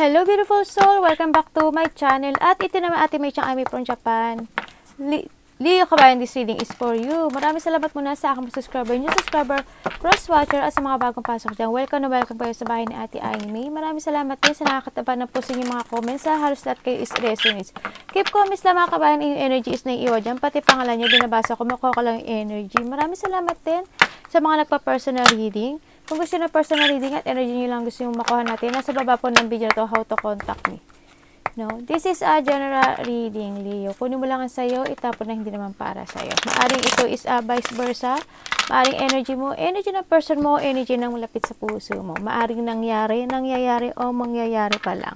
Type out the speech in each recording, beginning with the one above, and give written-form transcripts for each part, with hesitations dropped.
Hello beautiful soul! Welcome back to my channel. At ito naman Ate May Ami from Japan. Leo Kabayan, this reading is for you. Maraming salamat muna sa aking subscriber, new subscriber, cross-watcher at sa mga bagong pasok dyan. Welcome na welcome kayo sa bahay ni Ate May. Maraming salamat din sa nakakataba na po sa inyong mga comments. Sa halos lahat kayo is resonates. Keep comments lang mga kabayan, yung energy is naiiwa dyan. Pati pangalan nyo, binabasa ko, makuha ko lang yung energy. Maraming salamat din sa mga nagpa-personal reading. Kung gusto na personal reading at energy nyo lang gusto yung makuha natin, nasa baba po ng video to, how to contact me. No, this is a general reading, Leo. Kunin mo lang ang sayo, itapon na hindi naman para sayo. Maaring ito is vice versa. Maaring energy mo, energy ng person mo, energy ng malapit sa puso mo. Maaring nangyayari o mangyayari pa lang.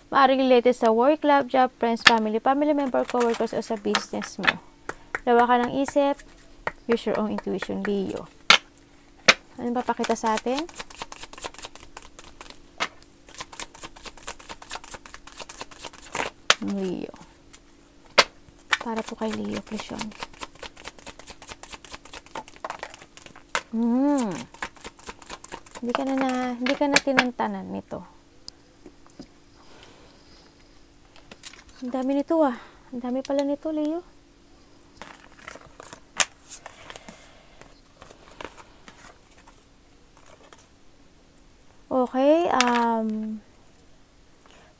Maaring related sa work, love, job, friends, family member, co-workers o sa business mo. Lawa ka ng isip, use your own intuition, Leo. Ano ba pakita sa atin? Leo. Para po kay Leo, please yun. Hindi ka na tinantanan nito. Ang dami nito ah. Ang dami pala nito, Leo. Okay,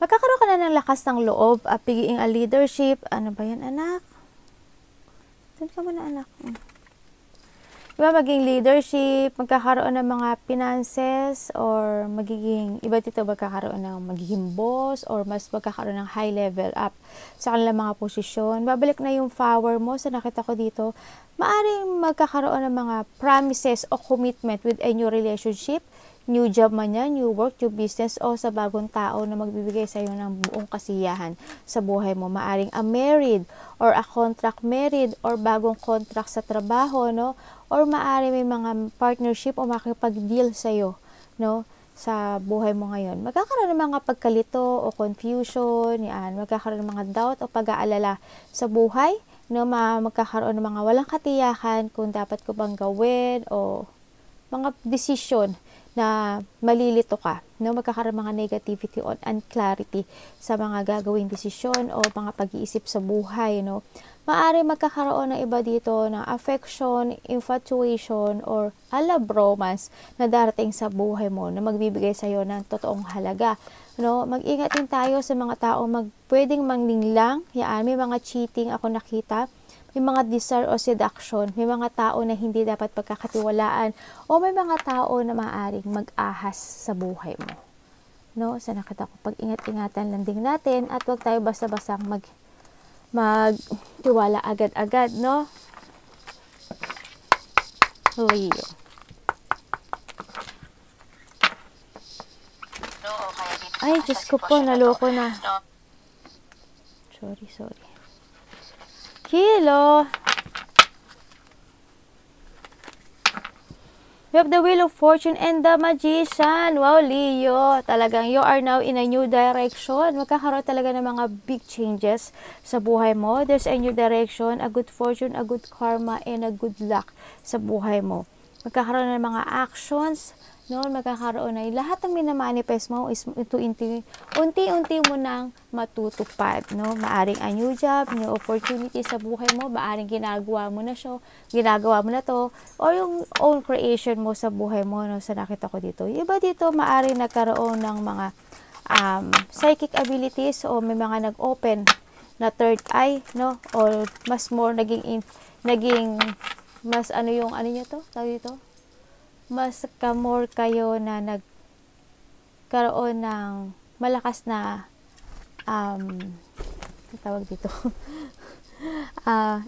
magkakaroon ka na ng lakas ng loob, piging a leadership. Ano ba yan, anak? Doon ka muna, anak. Diba, maging leadership, magkakaroon ng mga finances, or iba dito, magkakaroon ng magiging boss, or mas magkakaroon ng high level up sa kanilang mga posisyon. Babalik na yung power mo, sa nakita ko dito. Maaring magkakaroon ng mga promises o commitment with a new relationship, new job man yan, new work, new business, o sa bagong tao na magbibigay sa iyo ng buong kasiyahan sa buhay mo. Maaring a married, or a contract married, or bagong contract sa trabaho, no? Or maaring may mga partnership o makipag-deal sa iyo, no? Sa buhay mo ngayon. Magkakaroon ng mga pagkalito o confusion, yan. Magkakaroon ng mga doubt o pag-aalala sa buhay, no? Magkakaroon ng mga walang katiyakan kung dapat ko bang gawin, o mga decision na malilito ka, no? Magkakaroon mga negativity on unclarity sa mga gagawing desisyon o mga pag-iisip sa buhay, no? Maaari magkakaroon ng iba dito ng affection, infatuation, or love romance na darating sa buhay mo na magbibigay sa iyo ng totoong halaga, no? Mag-ingat din tayo sa mga tao pwedeng manglinglang, yan, may mga cheating ako nakita. May mga desire o seduction, may mga tao na hindi dapat pagkakatiwalaan, o may mga tao na maaaring mag-ahas sa buhay mo. No? So nakita ko, pag-ingat-ingatan lang din natin, at huwag tayo basta-basta magtiwala agad-agad, no? Leo. Ay, Diyos ko po, naloko na. Sorry. Kilo. We have the Wheel of Fortune and the Magician. Wow, Leo. Talagang you are now in a new direction. Magkakaroon talaga ng mga big changes sa buhay mo. There's a new direction, a good fortune, a good karma, and a good luck sa buhay mo. Magkakaroon ng mga actions, no? Magkakaroon na lahat ng minamanifest mo is unti-unti mo nang matutupad, no? Maaring a new job, new opportunity sa buhay mo, maaring ginagawa mo na to, o yung own creation mo sa buhay mo, no? Sa nakita ko dito. Iba dito, maaring nagkaroon ng mga psychic abilities, o may mga nag-open na third eye, no? O mas more naging mas mas kamor kayo na nagkaroon ng malakas na tawag dito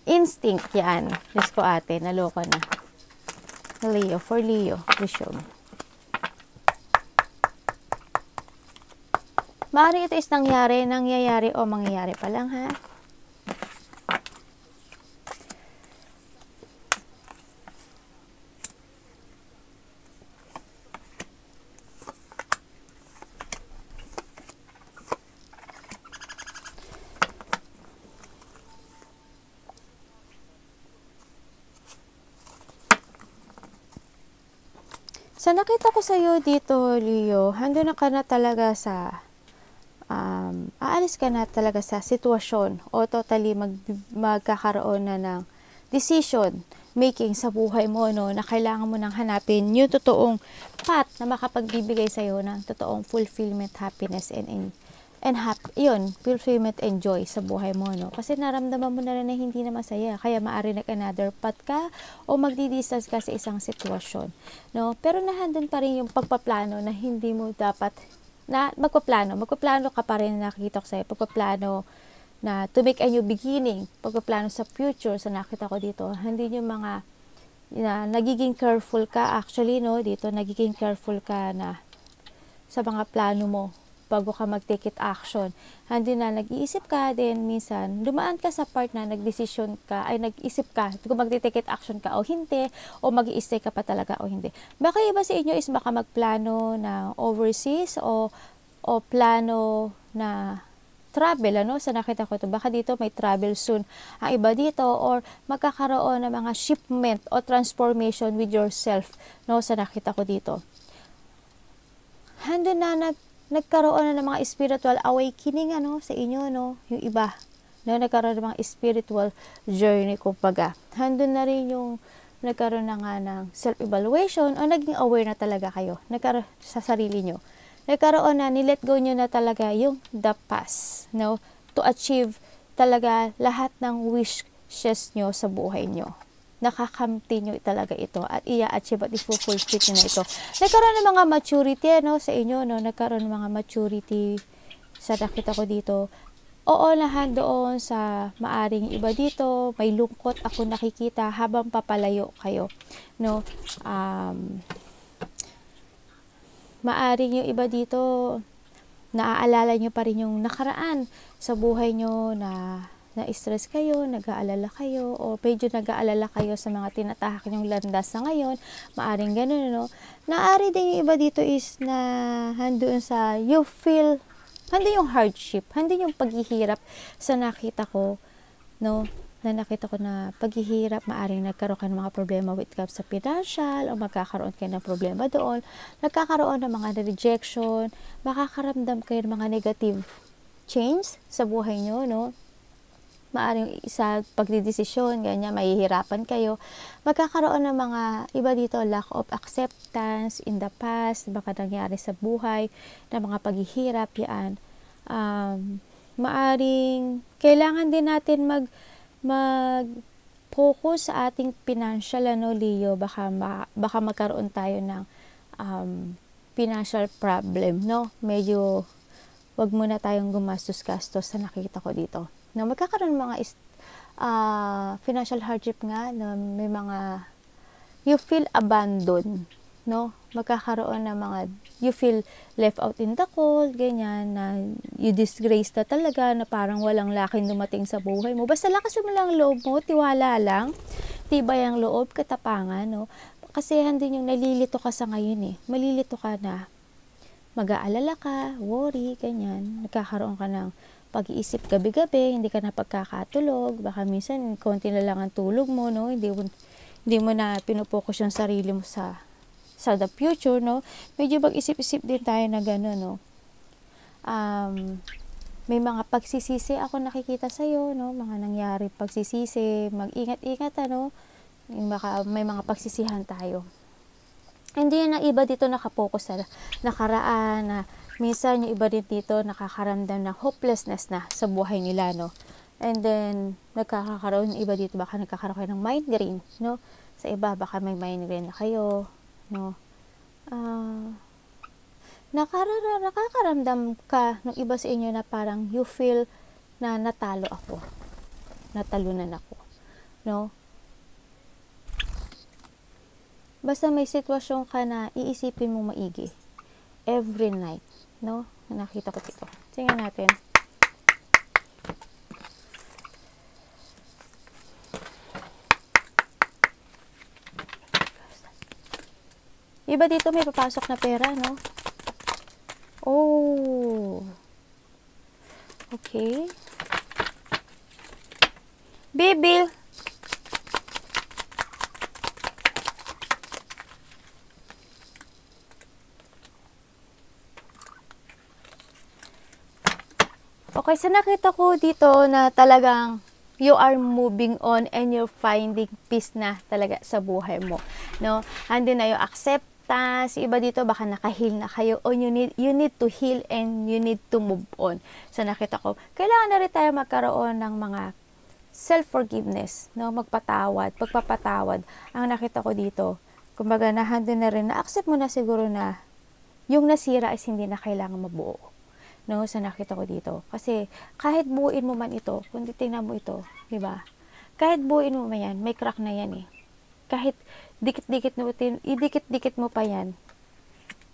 instinct, yan. Diyos ko ate, naloko na. Leo, for Leo, vision. Maaaring ito is nangyayari o mangyayari pa lang, ha? Sa nakita ko sa iyo dito, Leo, hando na ka na talaga sa aalis ka na talaga sa sitwasyon o totally magkakaroon na ng decision making sa buhay mo, no, na kailangan mo nang hanapin yung totoong path na makapagbibigay sa'yo ng totoong fulfillment, happiness, and happy, yun, fulfillment and joy sa buhay mo, no? Kasi naramdaman mo na rin na hindi na masaya, kaya maaari another path ka o magdi-distance ka sa isang sitwasyon, no? Pero nahandun pa rin yung pagpaplano na hindi mo dapat na magpaplano ka pa rin, nakikita ko sa'yo, pagpaplano na to make a new beginning, pagpaplano sa future, sa nakita ko dito, hindi yung mga nagiging careful ka, actually, no, dito, nagiging careful ka na sa mga plano mo, bago ka mag-take it action. Hindi na nag-iisip ka, then minsan, dumaan ka sa part na nag-decision ka, ay nag-isip ka, kung mag-take it action ka o hindi, o mag-i-stay ka pa talaga o hindi. Baka iba sa inyo is baka magplano na overseas, o plano na travel, ano, sa nakita ko ito. Baka dito may travel soon ang iba dito, or magkakaroon ng mga shipment o transformation with yourself, no, sa nakita ko dito. Handun na nagkaroon na ng mga spiritual awakening, ano, sa inyo, no, yung iba, no, nagkaroon ng mga spiritual journey, kumbaga. Handun na rin yung nagkaroon na nga ng self-evaluation, o naging aware na talaga kayo, nagkaroon sa sarili nyo. Nagkaroon na, nilet go nyo na talaga yung the past, no, to achieve talaga lahat ng wishes nyo sa buhay nyo. Nakakamti nyo talaga ito at i-achieve at i-fulfill nyo na ito. Nagkaroon ng mga maturity, no, sa inyo, no, nagkaroon ng mga maturity sa nakita ko dito. Oo, lahat doon sa maaring iba dito, may lungkot ako nakikita habang papalayo kayo, no. Maaring yung iba dito, naaalala nyo pa rin yung nakaraan sa buhay nyo na na-stress kayo, nag-aalala kayo, o medyo nag-aalala kayo sa mga tinatahak nyong landas sa ngayon. Maaring ganun, no? Naari din yung iba dito is na handun sa you feel, hindi yung hardship, hindi yung paghihirap sa nakita ko, no? Na nakita ko na paghihirap, maaring nagkaroon ka ng mga problema with regards sa financial, o magkakaroon kayo ng problema doon, nagkakaroon ng mga rejection, makakaramdam kayo ng mga negative change sa buhay nyo, no? Maaring isa pagdidesisyon, ganyan, mahihirapan kayo, magkakaroon ng mga iba dito, lack of acceptance in the past, baka nangyari sa buhay, na mga paghihirap, yan. Maaring kailangan din natin mag-focus sa ating financial, ano, Leo, baka magkaroon tayo ng financial problem, no? Medyo wag muna tayong gumastos-gastos sa nakita ko dito. Na magkakaroon ng mga financial hardship nga, na may mga you feel abandoned, no? Magkakaroon ng mga you feel left out in the cold, ganyan, na you disgrace na talaga, na parang walang laking dumating sa buhay mo. Basta lakas mo lang loob mo, tiwala lang, tibay ang loob, katapangan, no? Kasi hindi yung nalilito ka sa ngayon, malilito ka na, mag-aalala ka, worry, ganyan, nagkakaroon ka ng pag-iisip gabi-gabi, hindi ka na pagkakatulog, baka minsan konti na lang ang tulog mo, no? Hindi mo na pinupokus yung sarili mo sa the future, no? Medyo mag-isip-isip din tayo na gano'n, no? May mga pagsisisi ako nakikita sa'yo, no? Mga nangyari pagsisisi, mag-ingat-ingat, ano? Baka may mga pagsisihan tayo. Hindi na iba dito nakapokus sa nakaraan, na minsan yung iba din dito nakakaramdam ng hopelessness na sa buhay nila, no? And then, nagkakaroon yung iba dito, baka nagkakaroon kayo ng migraine, no? Sa iba, baka may migraine na kayo, no? Nakakaramdam ka ng iba sa inyo na parang you feel na natalo ako, natalunan ako, no? Basta may sitwasyon ka na iisipin mo maigi every night, no? Nakita ko dito. Tingnan natin. Iba dito may papasok na pera, no? Oh. Okay. Bibil. Okay, so nakita ko dito na talagang you are moving on and you're finding peace na talaga sa buhay mo, no? Andun na yung acceptance. Iba dito baka naka-heal na kayo o you need to heal and you need to move on. So nakita ko, kailangan na rin tayo magkaroon ng mga self-forgiveness, no? Magpatawad, pagpapatawad. Ang nakita ko dito, kumbaga nahandun na rin, na-accept mo na siguro na yung nasira is hindi na kailangan mabuo. No, sa nakita ko dito. Kasi kahit buuin mo man ito, kung titingnan mo ito, di ba? Kahit buuin mo man yan, may crack na yan eh. Kahit idikit-dikit mo pa yan,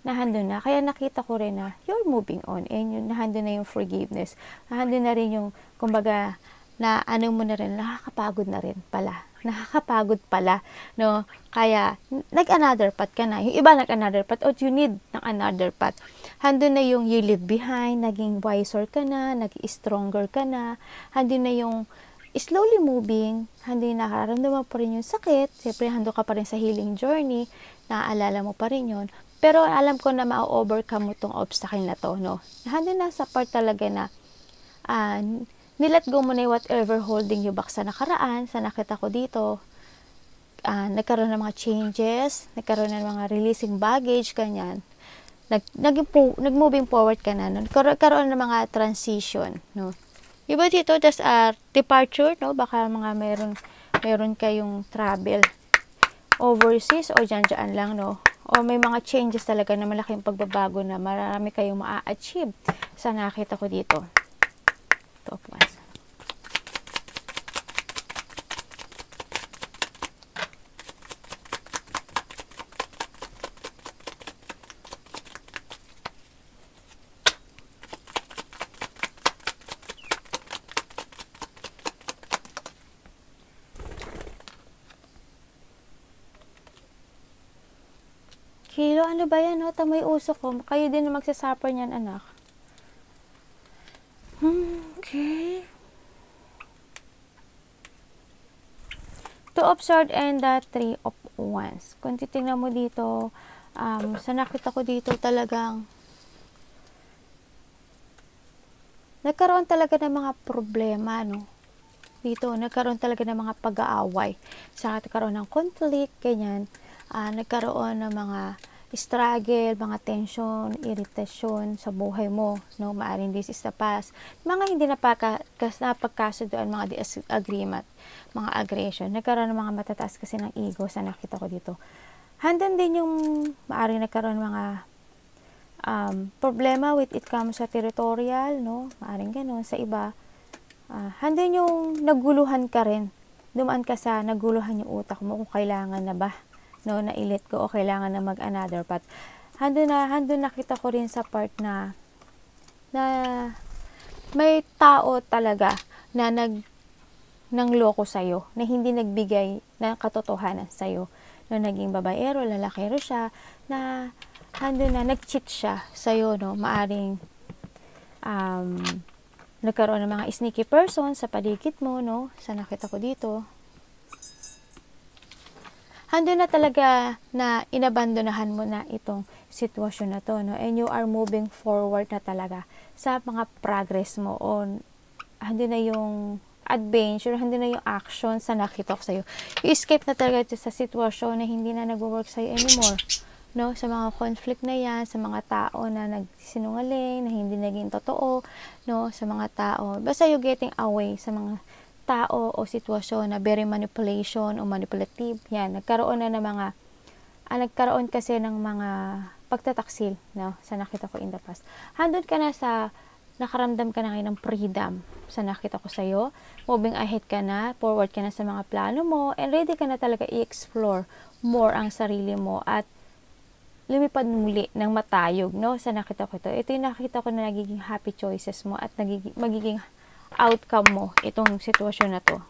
nahandun na. Kaya nakita ko rin na you're moving on and yun, nahandun na yung forgiveness. Nahandun na rin yung, kumbaga, na ano mo na rin, nakakapagod na rin pala. Nakakapagod pala, no? Kaya, nag-another path ka na. Yung iba nag-another path, or you need ng another path. Handun na yung you leave behind, naging wiser ka na, naging stronger ka na. Handun na yung slowly moving, handun na nakaramdaman pa rin yung sakit. Siyempre, handun ka pa rin sa healing journey, naaalala mo pa rin yun. Pero alam ko na ma-overcome mo tong obstacle na to, no? Handun na sa part talaga na, nilet go mo na whatever holding you back sa nakaraan, sa nakita ko dito, nagkaroon ng mga changes, nagkaroon ng mga releasing baggage, kanyan. Nag-moving forward ka na, no? Nagkaroon ng mga transition, no? Iba dito, just a departure, no? Baka mga meron kayong travel overseas o dyan lang, no? O may mga changes talaga na malaking pagbabago na marami kayong ma-achieve sa nakita ko dito. Top one. Kilo, ano ba yan, no? Tama yung usok ko. Kayo din na magsasuffer niyan, anak. Okay. Two of Swords and the Three of Wands. Kung titingnan mo dito, sa nakita ko dito talagang nagkaroon talaga ng mga problema, no? Dito, nagkaroon talaga ng mga pag-aaway. Sa nagkaroon ng conflict, ganyan. Nagkaroon ng mga struggle, mga tension, irritasyon sa buhay mo, no? Maaring this is the past. Mga hindi napagkasunduan, mga disagreement, mga aggression. Nagkaroon ng mga matataas kasi ng ego sa nakita ko dito. Handun din yung maaring nagkaroon ng mga problema with it comes sa territorial, no? Maaring ganun. Sa iba, handun yung naguluhan ka rin. Dumaan ka sa naguluhan yung utak mo kung kailangan na ba, no, na i-let go o kailangan na mag-another path. Handun nakita ko rin sa part na may tao talaga na nangloko sa'yo, na hindi nagbigay ng katotohanan sa'yo. No, naging babaero, lalakero siya, na handun na nag-cheat siya sa'yo, no, maaring nagkaroon ng mga sneaky person sa paligid mo, no, sa nakita ko dito. Handun na talaga na inabandonahan mo na itong sitwasyon na to, no? And you are moving forward na talaga sa mga progress mo. O handun na yung adventure, handun na yung action sa nakita ko sa'yo. I-escape na talaga ito sa sitwasyon na hindi na nag-work sa'yo anymore. No? Sa mga conflict na yan, sa mga tao na nagsinungaling, na hindi naging totoo, no? Sa mga tao. Basta you getting away sa mga tao o sitwasyon na very manipulation o manipulative, yan, nagkaroon na ng mga nagkaroon kasi ng mga pagtataksil, no, sa nakita ko in the past. Handun ka na sa nakaramdam ka na ngayon ng freedom sa nakita ko sa'yo, moving ahead ka na, forward ka na sa mga plano mo, and ready ka na talaga i-explore more ang sarili mo at lumipad muli ng matayog, no, sa nakita ko ito. Ito yung nakita ko na nagiging happy choices mo at magiging outcome mo itong sitwasyon na to.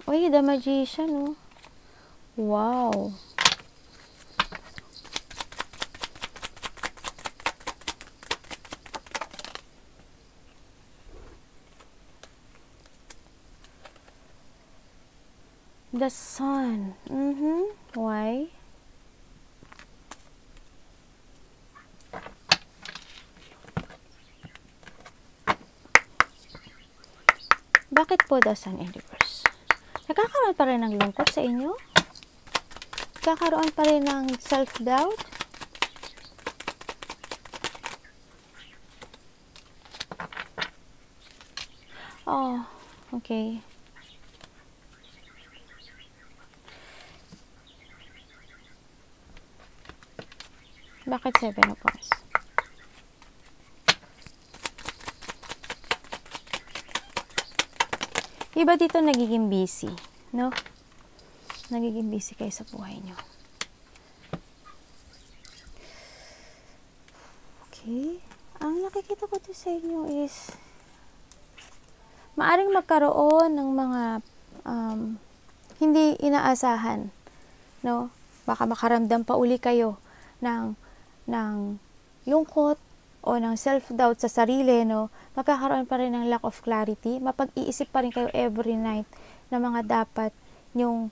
Uy, the Magician, no? Wow. The sun. Why? Bakit po the sun in reverse? Nagkakaroon pa rin ng lungkot sa inyo? Nagkakaroon pa rin ng self-doubt? Oh, okay. Bakit 7 of Wands? Iba dito nagiging busy, no? Nagiging busy kayo sa buhay nyo. Okay. Ang nakikita ko to sa inyo is maaring magkaroon ng mga hindi inaasahan, no? Baka makaramdam pa uli kayo ng lungkot o ng self-doubt sa sarili, no? Magkakaroon pa rin ng lack of clarity. Mapag-iisip pa rin kayo every night na mga dapat nyong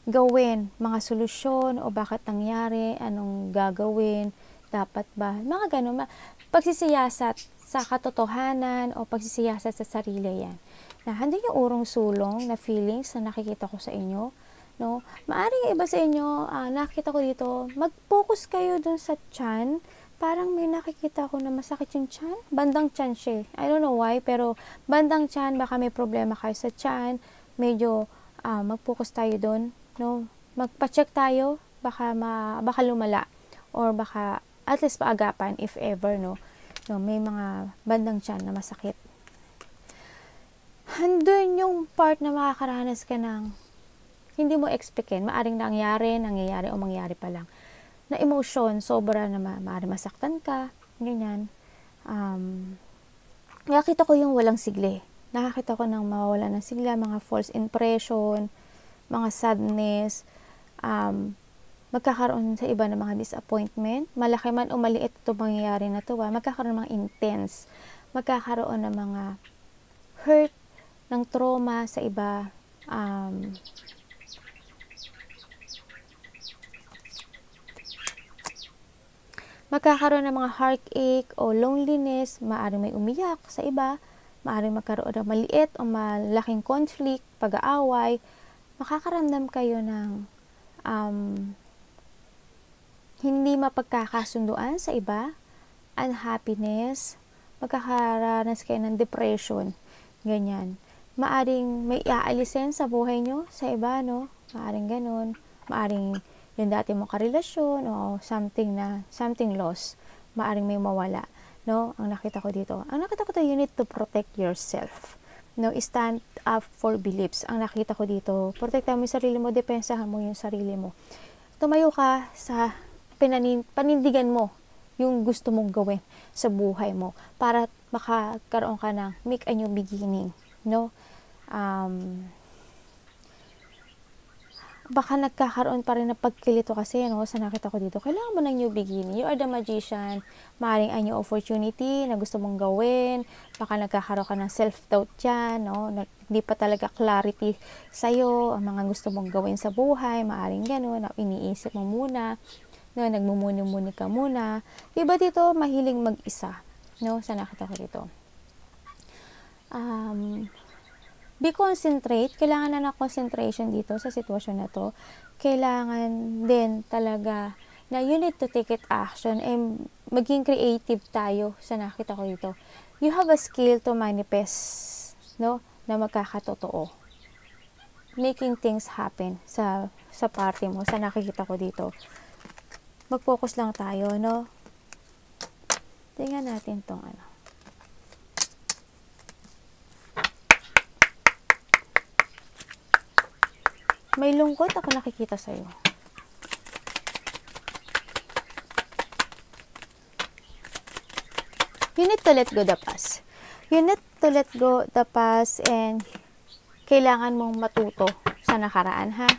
gawin, mga solusyon o bakit nangyari, anong gagawin, dapat ba, mga ganun. Pagsisiyasat sa katotohanan o pagsisiyasat sa sarili yan. Na hindi yung urong sulong na feelings na nakikita ko sa inyo, no? Maaring iba sa inyo, nakita ko dito, mag-focus kayo dun sa tiyan. Parang may nakikita ko na masakit yung tiyan. Bandang tiyan siya. I don't know why, pero bandang tiyan, baka may problema kayo sa tiyan. Medyo mag-focus tayo dun, no? Magpa-check tayo, baka lumala. Or baka at least paagapan if ever, no? No, may mga bandang tiyan na masakit. Handun yung part na makakaranas ka ng hindi mo expectin. Maaring nangyayari o mangyari pa lang. Na emotion, sobra na maaari masaktan ka, ganyan. Nakakita ko yung walang sigli. Nakakita ko ng mawawala ng sigla, mga false impression, mga sadness, magkakaroon sa iba ng mga disappointment. Malaki man o maliit ito mangyayari na ito, magkakaroon ng mga intense, magkakaroon ng mga hurt, ng trauma sa iba, magkakaroon ng mga heartache o loneliness, maaaring may umiyak sa iba, maaaring magkaroon ng maliit o malaking conflict, pag-aaway, makakaramdam kayo ng hindi mapagkakasunduan sa iba, unhappiness, magkakaranas kayo ng depression, ganyan. Maaring may aalisin sa buhay nyo, sa iba, no? Maaring ganun, maaring yung dati mong karelasyon o something lost, maaring may mawala, no? Ang nakita ko dito, you need to protect yourself, no? Stand up for beliefs. Ang nakita ko dito, protektahan mo yung sarili mo, depensahan mo yung sarili mo. Tumayo ka sa panindigan mo yung gusto mong gawin sa buhay mo para makakaroon ka ng make a new beginning, no? Baka nagkakaroon pa rin ng pagkilito kasi, no, sa nakita ko dito. Kailangan mo ng new beginning. You are the magician. Maaaring ay new opportunity na gusto mong gawin. Baka nagkakaroon ka ng self-doubt dyan, no? Hindi pa talaga clarity sa'yo, ang mga gusto mong gawin sa buhay. Maaaring gano'n, na iniisip mo muna, no? Nagmumuni-muni ka muna. Iba dito, mahiling mag-isa, no? Sa nakita ko dito. Be concentrate. Kailangan na concentration dito sa sitwasyon na to. Kailangan din talaga na you need to take it action and maging creative tayo sa nakita ko dito. You have a skill to manifest, no? Na magkakatotoo. Making things happen sa party mo, sa nakikita ko dito. Mag-focus lang tayo, no? Tingnan natin tong ano. May lungkot ako nakikita sa'yo. You need to let go the past. You need to let go the past and kailangan mong matuto sa nakaraan, ha?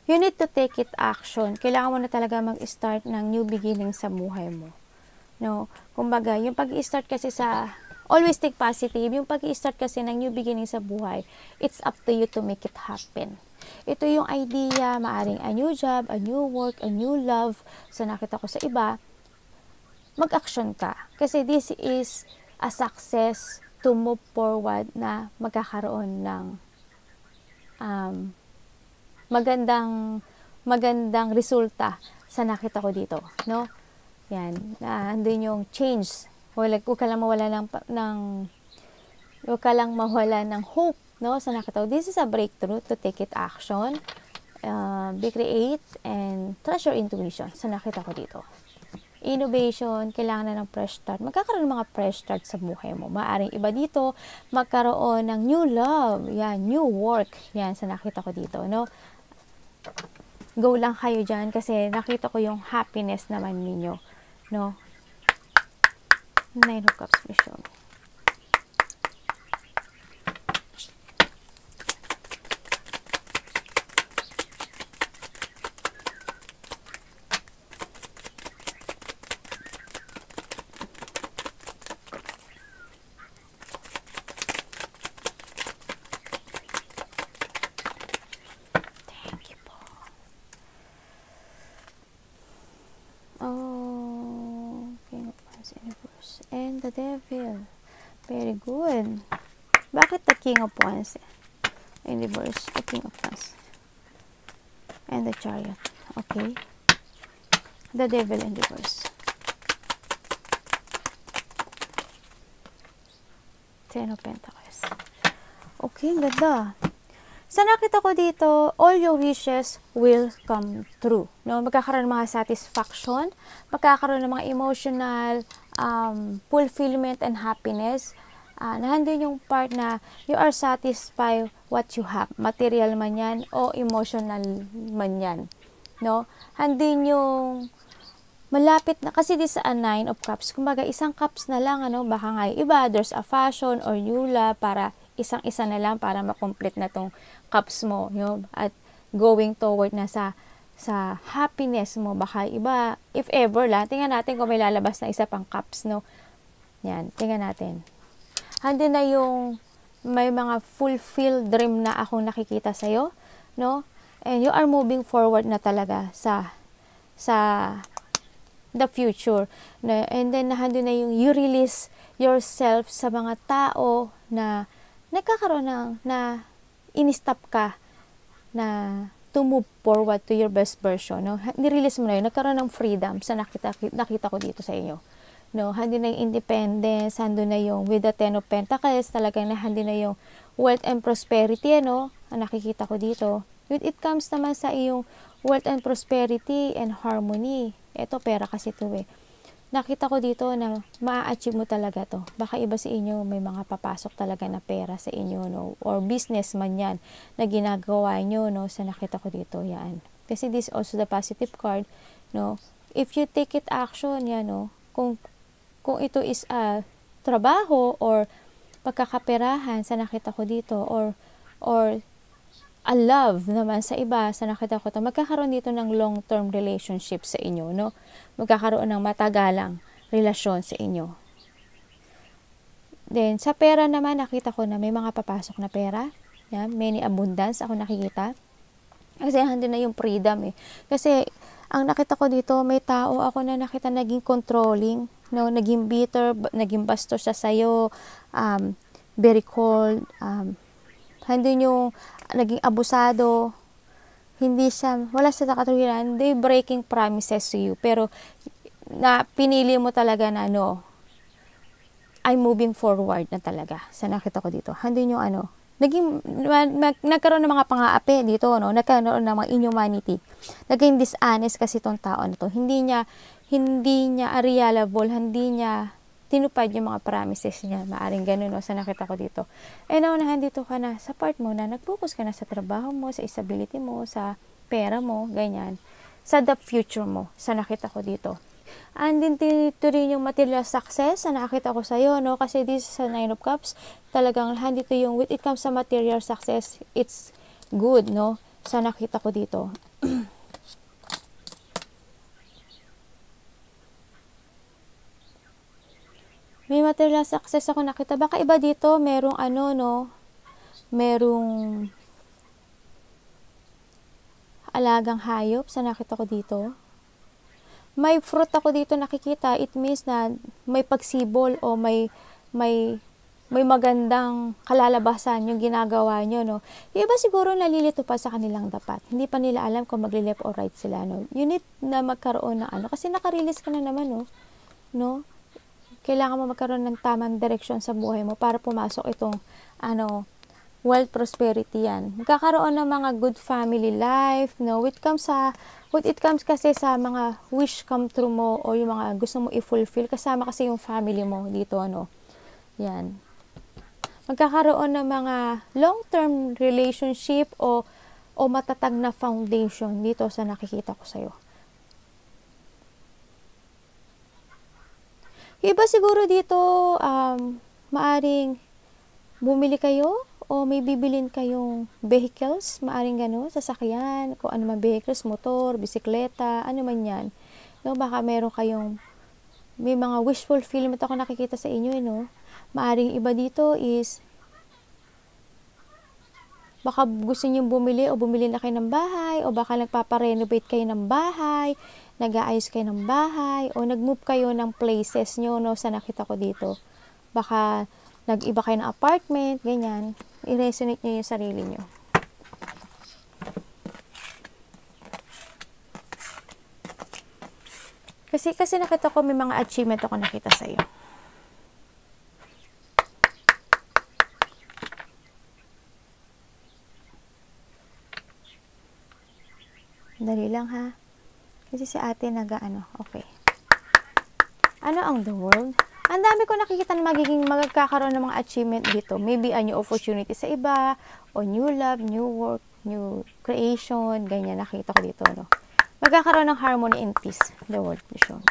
You need to take it action. Kailangan mo na talaga mag-start ng new beginning sa buhay mo. No? Kumbaga, yung pag-i-start kasi sa, always think positive, yung pag-i-start kasi ng new beginning sa buhay, it's up to you to make it happen. Ito yung idea, maaring a new job, a new work, a new love, sa nakita ko sa iba, mag-action ka. Kasi this is a success to move forward na magkakaroon ng magandang resulta sa nakita ko dito, no? Yan, andun yung change. Huwag ka lang mawala ng hope, no? Sa nakita ko, this is a breakthrough to take it action, be create, and trust your intuition. Sa nakita ko dito. Innovation, kailangan na ng fresh start. Magkakaroon ng mga fresh start sa buhay mo. Maaring iba dito, magkaroon ng new love, yan, new work, yan, sa nakita ko dito, no? Go lang kayo dyan kasi nakita ko yung happiness naman ninyo, no? Nine of Cups, mission. And the Devil. Very good. Bakit the King of Wands? In reverse, the King of Wands. And the Chariot. Okay. The Devil in reverse. Ten of Pentacles. Okay, ganda. Sa nakita ko dito, all your wishes will come true. No? Magkakaroon ng mga satisfaction, magkakaroon ng mga emotional fulfillment and happiness. Nandun yung part na you are satisfied what you have. Material man yan o emotional man yan. No? Handin yung malapit na, kasi this a 9 of cups. Kumbaga, isang cups na lang, ano, baka nga iba, there's a fashion or yula para isang-isa na lang para makomplete na tong cups mo, you know, at going toward na sa happiness mo. Baka iba, if ever lang, tingnan natin kung may lalabas na isa pang cups, no? Yan, tingnan natin. Handi na yung may mga fulfilled dream na akong nakikita sa'yo, no? And you are moving forward na talaga sa the future. And then, handi na yung you release yourself sa mga tao na nagkakaroon na in-stop ka na to move forward to your best version, no? Nirelease mo na yun, nagkaroon ng freedom sa nakita ko dito sa inyo, no? Handi na yung independence, handi na yung with the Ten of Pentacles, talagang handi na yung wealth and prosperity, no? Ang nakikita ko dito. When it comes naman sa iyong wealth and prosperity and harmony, ito pera kasi ito eh. Nakita ko dito na ma-achieve mo talaga to. Baka iba sa inyo may mga papasok talaga na pera sa inyo, no? Or business man yan na ginagawa nyo, no? Sa nakita ko dito, yan. Kasi this also the positive card, no? If you take it action, yan, no? Kung ito is a trabaho or pagkakaperahan sa nakita ko dito or a love naman sa iba, sa nakita ko ito, magkakaroon dito ng long-term relationship sa inyo, no? Magkakaroon ng matagalang relasyon sa inyo. Then, sa pera naman, nakita ko na may mga papasok na pera. Yan, many abundance ako nakikita. Kasi handi na yung freedom eh. Kasi, ang nakita ko dito, may tao ako na nakita naging controlling, no? Naging bitter, naging bastos siya sa'yo, very cold, hindi yung naging abusado, hindi siya, wala siya katuwiran, they breaking promises to you, pero na pinili mo talaga na no, I'm moving forward na talaga, sa nakita ko dito. Hindi yung ano, nagkaroon ng mga pang-aapi dito, no? Nagkaroon ng mga inhumanity, naging dishonest kasi tong tao na to, hindi niya reliable, hindi niya tinupad yung mga promises niya. Maaring ganun, no, sa nakita ko dito. Eh, naunahan dito ka na sa part mo na nag-focus ka na sa trabaho mo, sa stability mo, sa pera mo, ganyan. Sa the future mo, sa nakita ko dito. And din dito rin yung material success na nakita ko sa'yo, no? Kasi this is a 9 of Cups. Talagang dito yung, when it comes sa material success, it's good, no? Sa nakita ko dito. May material success ako nakita. Baka iba dito, merong ano, no? Merong alagang hayop sa nakita ko dito. May fruit ako dito nakikita. It means na may pagsibol o may magandang kalalabasan yung ginagawa nyo, no? Yung iba siguro nalilito pa sa kanilang dapat. Hindi pa nila alam kung magli-left or right sila, no? You need na magkaroon ng ano. Kasi nakarelease ka na naman, no? No? Kailangan mo magkaroon ng tamang direksyon sa buhay mo para pumasok itong, ano, wealth, prosperity yan. Magkakaroon ng mga good family life, no? When it comes kasi sa mga wish come true mo o yung mga gusto mo i-fulfill, kasama kasi yung family mo dito, ano? Yan. Magkakaroon ng mga long-term relationship o matatag na foundation dito sa nakikita ko sa'yo. Iba siguro dito, maaring bumili kayo o may bibilin kayong vehicles, maaring gano'n, sasakyan, kung ano man vehicles, motor, bisikleta, ano man yan. No, baka meron kayong, may mga wish fulfillment ako nakikita sa inyo, no? Maaring iba dito is, baka gusto niyo bumili o bumili na kayo ng bahay, o baka nagpaparenovate kayo ng bahay, nag-aayos kayo ng bahay, o nag-move kayo ng places nyo, no, sa nakita ko dito. Baka nag-iba kayo ng apartment, ganyan. I-resonate nyo yung sarili nyo. Kasi nakita ko may mga achievement ako nakita sa iyo. Dali lang ha. Kasi si ate nag-ano. Okay. Ano ang the world? Ang dami ko nakikita na magkakaroon ng mga achievement dito. Maybe a new opportunity sa iba, o new love, new work, new creation, ganyan nakita ko dito, no? Magkakaroon ng harmony and peace. The world vision.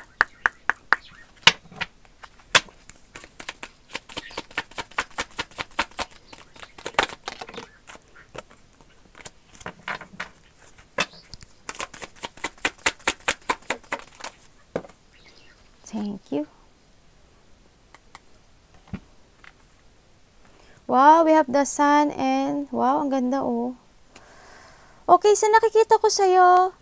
Thank you. Wow, we have the sun and wow, ang ganda oh. Okay, so nakikita ko sa'yo,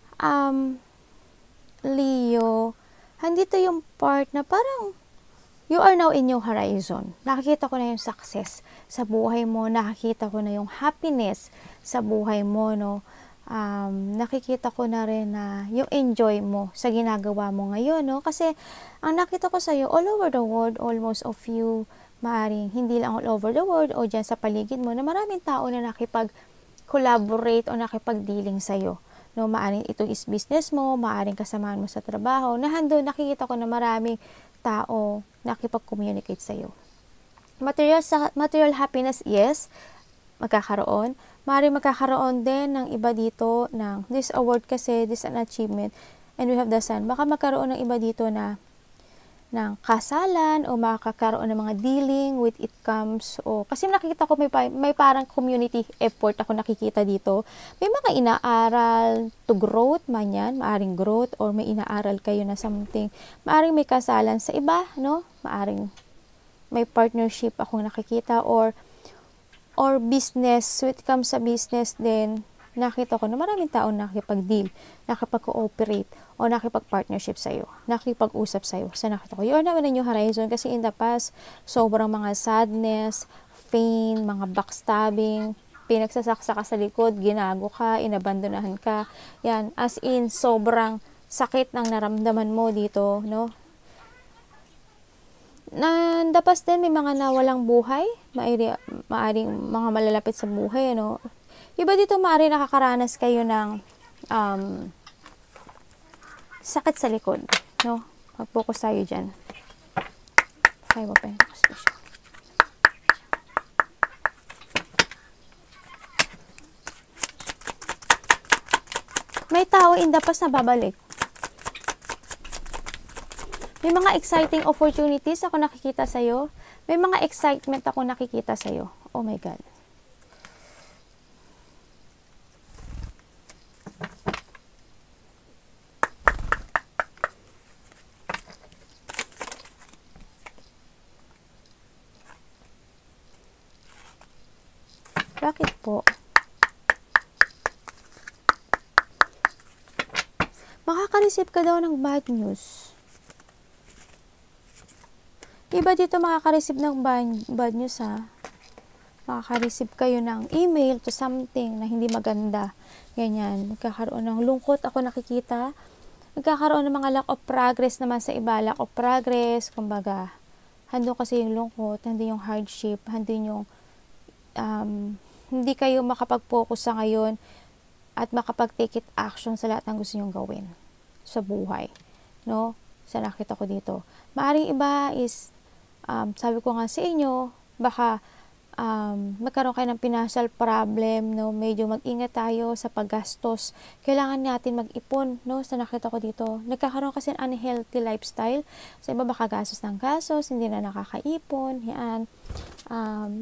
Leo, andito yung part na parang you are now in your horizon. Nakikita ko na yung success sa buhay mo, nakikita ko na yung happiness sa buhay mo, no? Nakikita ko na rin na yung enjoy mo sa ginagawa mo ngayon, no? Kasi ang nakita ko sa'yo, all over the world, almost of you, maaring hindi lang all over the world o dyan sa paligid mo, na maraming tao na nakipag-collaborate o nakipag-dealing sa'yo. No, maaring ito is business mo, maaring kasamahan mo sa trabaho, na hando nakikita ko na maraming tao nakipag-communicate sa'yo. Material happiness, yes, magkakaroon. Maaring magkakaroon din ng iba dito ng this award kasi, this an achievement, and we have the sun. Baka magkaroon ng iba dito na ng kasalan o makakaroon ng mga dealing with it comes o kasi nakikita ko may parang community effort ako nakikita dito. May mga inaaral to growth man yan, maaring growth or may inaaral kayo na something. Maaring may kasalan sa iba, no? Maaring may partnership ako nakikita or business. So it comes sa business din, nakita ko na maraming tao nakipag-deal, nakipag-cooperate, o nakipag-partnership sa'yo, nakipag-usap sa'yo. So nakita ko, yun naman yung horizon kasi in the past, sobrang mga sadness, pain, mga backstabbing, pinagsasaksa ka sa likod, ginago ka, inabandonahan ka. Yan, as in, sobrang sakit ng naramdaman mo dito, no? Nandapas din, may mga nawalang buhay, maaring mga malalapit sa buhay, no? Iba dito maaari nakakaranas kayo ng sakit sa likod, no? Mag-focus tayo dyan. Five of Pentacles. May tao in the past na babalik. May mga exciting opportunities ako nakikita sa'yo. May mga excitement ako nakikita sa'yo. Oh my God. Bakit po? Makaka-receive ka daw ng bad news. Iba dito makaka-receive ng bad news ha. Makaka-receive kayo ng email to something na hindi maganda. Ganyan. Magkakaroon ng lungkot ako nakikita. Magkakaroon ng mga lack of progress naman sa iba. Lack of progress, kumbaga. Handong kasi yung lungkot, hindi yung hardship, hindi yung hindi kayo makapag-focus sa ngayon at makapag-take it action sa lahat ng gusto nyong gawin sa buhay. No? Sa nakita ko dito. Maaring iba is, sabi ko nga sa inyo, baka magkaroon kayo ng financial problem, no? Medyo mag-ingat tayo sa paggastos. Kailangan natin mag-ipon, no? Sa nakita ko dito. Nagkakaroon kasi ng unhealthy lifestyle. Sa iba baka gastos ng gastos, hindi na nakakaipon, yan.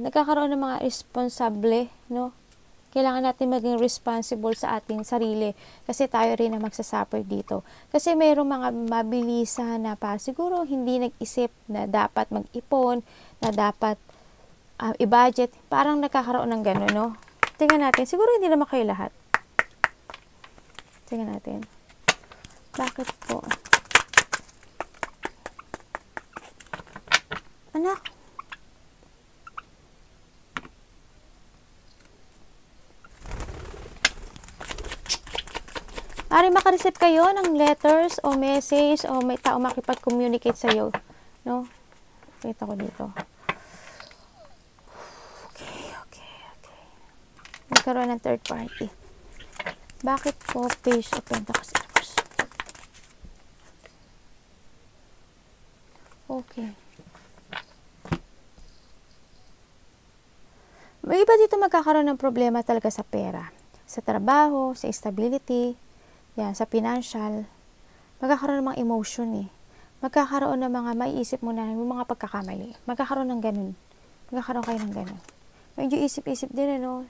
Nagkakaroon ng mga responsable, no? Kailangan natin maging responsible sa ating sarili kasi tayo rin ang magsasuffer dito. Kasi mayroong mga mabilisan na pa siguro hindi nag-isip na dapat mag-ipon, na dapat i-budget. Parang nagkakaroon ng gano'n, no? Tingnan natin. Siguro hindi naman kayo lahat. Tingnan natin. Bakit po? Anak. Ari makareceive kayo ng letters o message o may tao makipag-communicate sa iyo, no? Kita ko dito. Magkaroon ng third party. Bakit po page of Pentacles? Okay. May iba dito magkakaroon ng problema talaga sa pera. Sa trabaho, sa stability, yan, sa financial. Magkakaroon ng mga emotion eh. Magkakaroon ng mga maiisip mo na yung mga pagkakamali. Magkakaroon ng ganun. Magkakaroon kayo ng ganun. Medyo isip-isip din ano.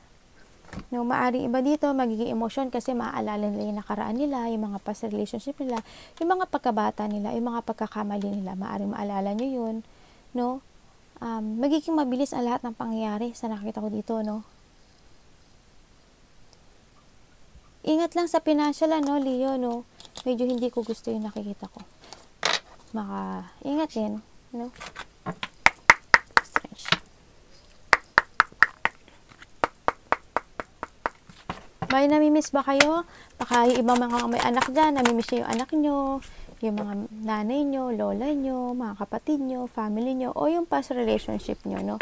No, maaring iba dito, magiging emotion kasi maaalala nila yung nakaraan nila, yung mga past relationship nila, yung mga pagkabata nila, yung mga pagkakamali nila, maaring maalala nyo yun, no? Magiging mabilis ang lahat ng pangyayari sa nakita ko dito, no? Ingat lang sa financial, no, Leo, no? Medyo hindi ko gusto yung nakikita ko. Ingat din, no? May namimiss ba kayo? Baka yung ibang mga may anak dyan, namimiss nyo yung anak nyo, yung mga nanay nyo, lola nyo, mga kapatid nyo, family nyo, o yung past relationship nyo, no?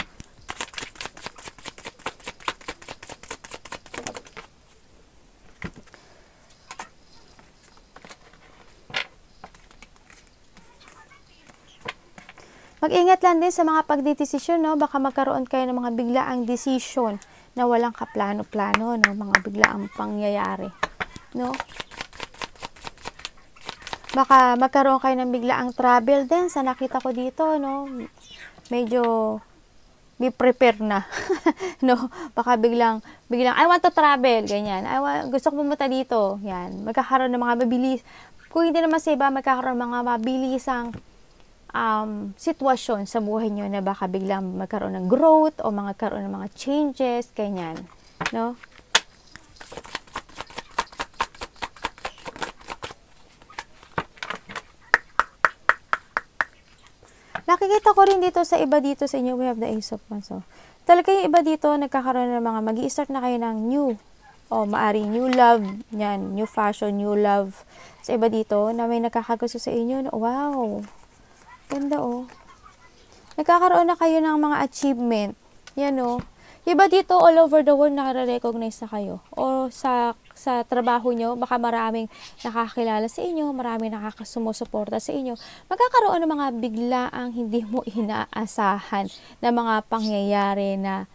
Mag-ingat lang din sa mga pagdidesisyon, no? Baka magkaroon kayo ng mga biglaang decision na walang kaplano-plano, no? Mga biglaang pangyayari, no? Baka magkaroon kayo ng biglaang travel din sa nakita ko dito, no? Medyo be prepared na, no? Baka biglang I want to travel, ganyan. Gusto ko pumunta dito, yan. Magkakaroon ng mga mabilis. Kung hindi naman sa iba, magkakaroon ng mga mabilisang sitwasyon sa buhay nyo na baka biglang magkaroon ng growth o magkaroon ng mga changes, ganyan, no? Nakikita ko rin dito sa iba dito sa inyo, we have the Ace of Wands. So, talaga yung iba dito, nagkakaroon ng mga, mag-i-start na kayo ng new, o maaring new love, yan, new fashion, new love. Sa iba dito, na may nakakagusto sa inyo, wow, ganda oh. Nagkakaroon na kayo ng mga achievement. Yan oh. Iba dito all over the world nakare-recognize na kayo. O sa trabaho nyo, baka maraming nakakilala sa inyo, maraming nakakasumusuporta sa inyo. Magkakaroon ng mga biglaang hindi mo inaasahan na mga pangyayari na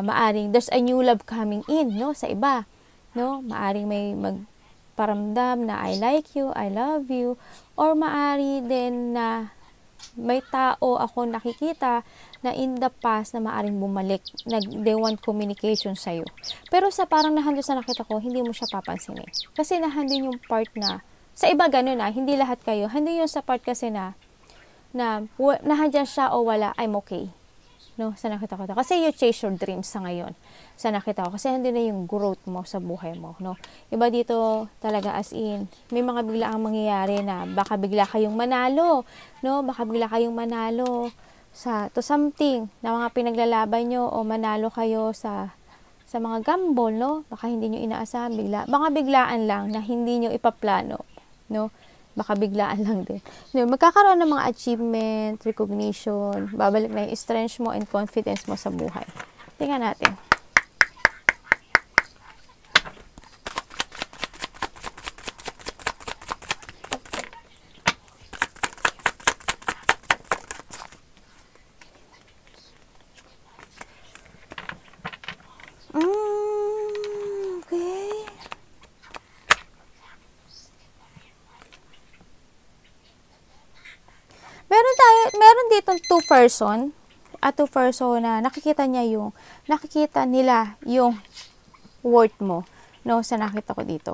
maaring there's a new love coming in, no, sa iba, no? Maaring may magparamdam na I like you, I love you, or maari din na may tao ako nakikita na in the past na maaring bumalik, they want communication sa'yo. Pero sa parang nahandun sa nakita ko, hindi mo siya papansinin. Kasi nahandun yung part na, sa iba ganun hindi lahat kayo, handun yung sa part kasi na nahandyan siya o wala, I'm okay. no, sa nakita ko. Kasi you chase your dreams sa ngayon. Sa nakita ko. Kasi hindi na yung growth mo sa buhay mo, no. Iba dito talaga as in, may mga biglaang mangyayari na baka bigla kayong manalo, no. Baka bigla kayong manalo to something na mga pinaglalaban nyo o manalo kayo sa mga gamble, no? Baka hindi nyo inaasahan baka biglaan lang na hindi nyo ipaplano, no? Baka biglaan lang din. No, magkakaroon ng mga achievement, recognition, babalik na yung strength mo and confidence mo sa buhay. Tingnan natin. Okay. Meron ditong two person na nakikita nila yung worth mo, no, sa nakita ko dito.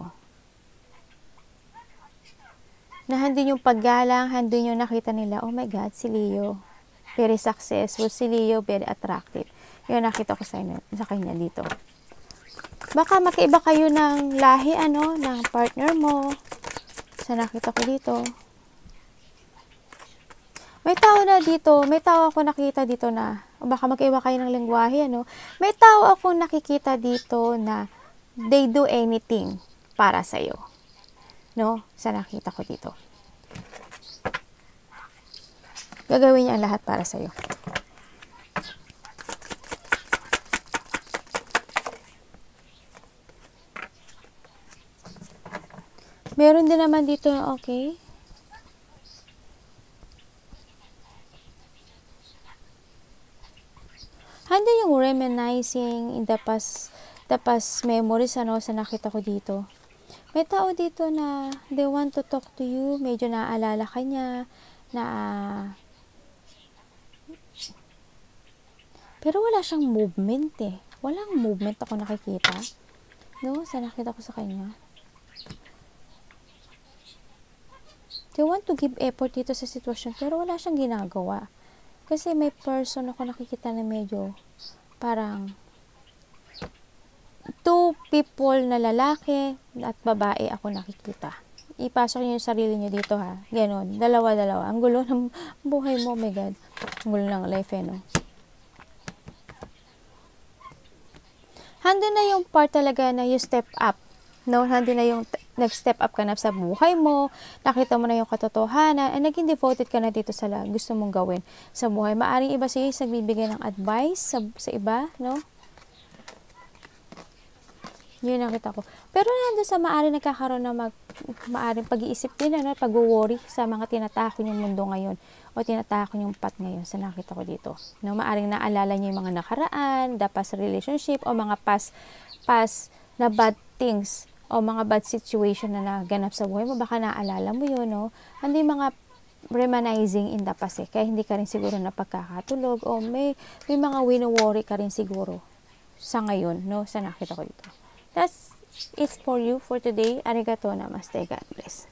Na hindi yung paggalang, hindi yung nakita nila, oh my God, si Leo, very successful, si Leo, very attractive. Yun nakita ko sa kanya dito. Baka magkaiba kayo ng lahi, ng partner mo, sa nakita ko dito. May tao ako nakita dito na, baka magkaiba kayo ng lengguwahe, may tao ako nakikita dito na they do anything para sa'yo, no, sa nakita ko dito. Gagawin niya ang lahat para sa'yo. Meron din naman dito na okay. Handa yung reminiscing in the past memories, sa nakita ko dito. May tao dito na they want to talk to you, medyo naaalala ka niya, pero wala siyang movement eh. Walang movement ako nakikita. No, sa nakita ko sa kanya. They want to give effort dito sa sitwasyon, pero wala siyang ginagawa. Kasi may person ako nakikita na medyo parang two people na lalaki at babae ako nakikita. Ipasok niyo yung sarili niyo dito ha. Ganon. Dalawa-dalawa. Ang gulo ng buhay mo. Oh my God. Ang gulo ng life no. Hando na yung part talaga na you step up. No? Hando na yung nag-step up ka na sa buhay mo, nakita mo na yung katotohanan, and naging devoted ka na dito sa gusto mong gawin sa buhay. Maaring iba sa'yo yung nagbibigay ng advice sa iba, no? Yun ang kita ko. Pero nandun sa maaring nagkakaroon na maaring pag-iisip din, pag-worry sa mga tinatahak yung mundo ngayon o tinatahak yung path ngayon sa nakita ko dito. No? Maaring naalala niyo yung mga nakaraan, the past relationship o mga past na bad things o mga bad situation na naganap sa buhay mo, baka naalala mo yun, no? Hindi mga reminiscing in the past kaya hindi ka rin siguro napagkakatulog o may mga wino-worry ka rin siguro sa ngayon, no? Sa nakita ko dito. That's it for you for today. Arigato namaste. God bless.